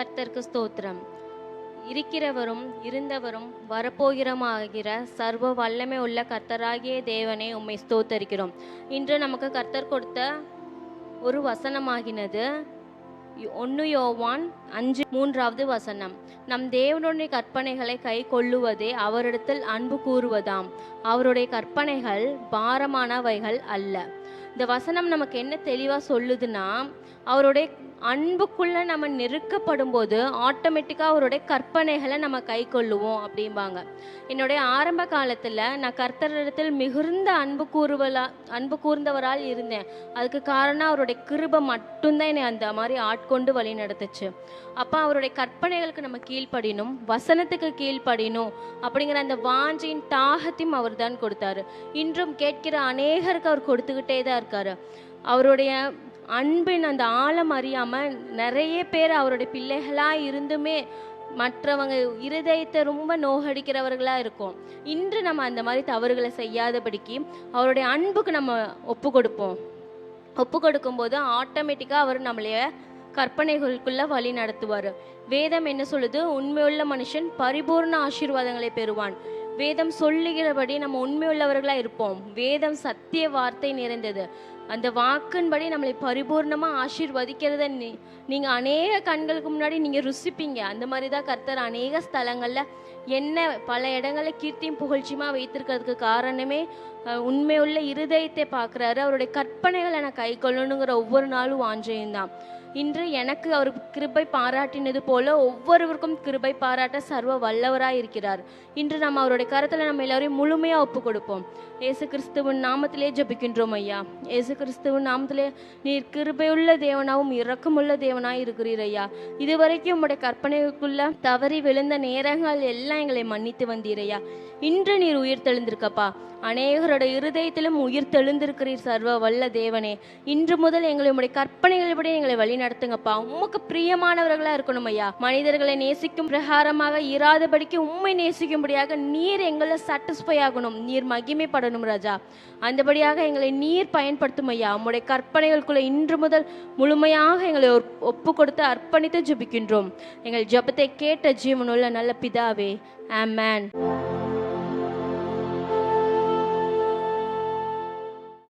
கர்த்தருக்கு ஸ்தோத்திரம். இருக்கிறவரும் இருந்தவரும் வரப்போகிறமாகிற சர்வ வல்லமை உள்ள கர்த்தராகிய தேவனே உம்மை ஸ்தோத்தரிக்கிறோம். இன்று நமக்கு கர்த்தர் கொடுத்த ஒரு வசனமாகினது 1 யோவான் 5:3 நம் தேவனுடைய கற்பனைகளை கை கொள்ளுவதே அவரிடத்தில் அன்பு கூறுவதாம். அவருடைய கற்பனைகள் பாரமானவைகள் அல்ல. இந்த வசனம் நமக்கு என்ன தெளிவா சொல்லுதுன்னா, அவருடைய அன்புக்குள்ள நம்ம நெருக்கப்படும் போது ஆட்டோமேட்டிக்கா அவருடைய கற்பனைகளை நம்ம கை கொள்ளுவோம் அப்படிம்பாங்க. என்னுடைய ஆரம்ப காலத்துல நான் கர்த்தரிடத்தில் மிகுந்த அன்பு கூர்ந்தவரால் இருந்தேன். அதுக்கு காரணம் அவருடைய கிருபை மட்டும்தான் என்னை அந்த மாதிரி ஆட்கொண்டு வழி நடத்துச்சு. அப்ப அவருடைய கற்பனைகளுக்கு நம்ம கீழ்ப்படினும், வசனத்துக்கு கீழ்ப்படினும் அப்படிங்கிற அந்த வாஞ்சையின் தாகத்தையும் அவர் தான் கொடுத்தாரு. இன்றும் கேட்கிற அநேகருக்கு அவர் கொடுத்துக்கிட்டே தான் இருக்காரு. அவருடைய அன்பின் அந்த ஆழம் அறியாம நிறைய பேர் அவருடைய பிள்ளைகளா இருந்துமே மற்றவங்க இருதயத்தை ரொம்ப நோகடிக்கிறவர்களா இருக்கும். இன்று நம்ம அந்த மாதிரி தவறுகளை செய்யாதபடிக்கு அவருடைய அன்புக்கு நம்ம ஒப்பு கொடுக்கும் போது ஆட்டோமேட்டிக்கா அவர் நம்மளைய கற்பனைகளுக்குள்ள வழி நடத்துவார். வேதம் என்ன சொல்லுது? உண்மையுள்ள மனுஷன் பரிபூர்ண ஆசீர்வாதங்களை பெறுவான். வேதம் சொல்லுகிறபடி நம்ம உண்மையுள்ளவர்களா இருப்போம். வேதம் சத்திய வார்த்தை நிறைந்தது. அந்த வாக்கின்படி நம்மளை பரிபூர்ணமா ஆசீர்வதிக்கிறத நீங்க அநேக கண்களுக்கு முன்னாடி நீங்க ருசிப்பீங்க. அந்த மாதிரிதான் கர்த்தர் அநேக ஸ்தலங்கள்ல என்ன பல இடங்கள்ல கீர்த்தியும் புகழ்ச்சியுமா வைத்திருக்கிறதுக்கு காரணமே உண்மையுள்ள இருதயத்தை பார்க்குறாரு. அவருடைய கற்பனைகளை நான் கை கொள்ளணுங்கிற ஒவ்வொரு நாளும் வாஞ்சையும் தான். இன்று எனக்கு அவர் கிருபை பாராட்டினது போல ஒவ்வொருவருக்கும் கிருபை பாராட்ட சர்வ வல்லவராய் இருக்கிறார். இன்று நம்ம அவருடைய கரத்துல நம்ம எல்லாரையும் முழுமையா ஒப்பு கொடுப்போம். இயேசு கிறிஸ்துவின் நாமத்திலே ஜெபிக்கின்றோம் ஐயா. இயேசு கிறிஸ்துவின் நாமத்திலே நீர் கிருபையுள்ள தேவனாவும் இரக்கமுள்ள தேவனாய் இருக்கிறீர் ஐயா. இதுவரைக்கும் உங்களுடைய கற்பனைக்குள்ள தவறி விழுந்த நேரங்கள் எல்லாம் எங்களை மன்னித்து வந்தீர் ஐயா. இன்று நீர் உயிர் தெழுந்திருக்கப்பா. அநேகரோட இருதயத்திலும் உயிர் தெழுந்திருக்கிறீர் சர்வ வல்ல தேவனே. இன்று முதல் எங்களுடைய கற்பனைகளபடி எங்களை வழி நடத்துங்கப்பா. உமக்கு பிரியமானவர்களா இருக்கணும் ஐயா. மனிதர்களை நேசிக்கும் பிரகாரமாக இராதபடிக்கு உண்மை நேசிக்கும்படியாக நீர் எங்களை சாட்டிஸ்ஃபை ஆகணும். நீர் மகிமைப்படணும் ராஜா. அந்தபடியாக எங்களை நீர் பயன்படுத்தும் ஐயா. உம்முடைய கற்பனைகளுக்குள்ள இன்று முதல் முழுமையாக எங்களை ஒப்பு கொடுத்து அர்ப்பணித்து ஜெபிக்கின்றோம். எங்கள் ஜெபத்தை கேட்ட ஜீவனுள்ள நல்ல பிதாவே, ஆமென்.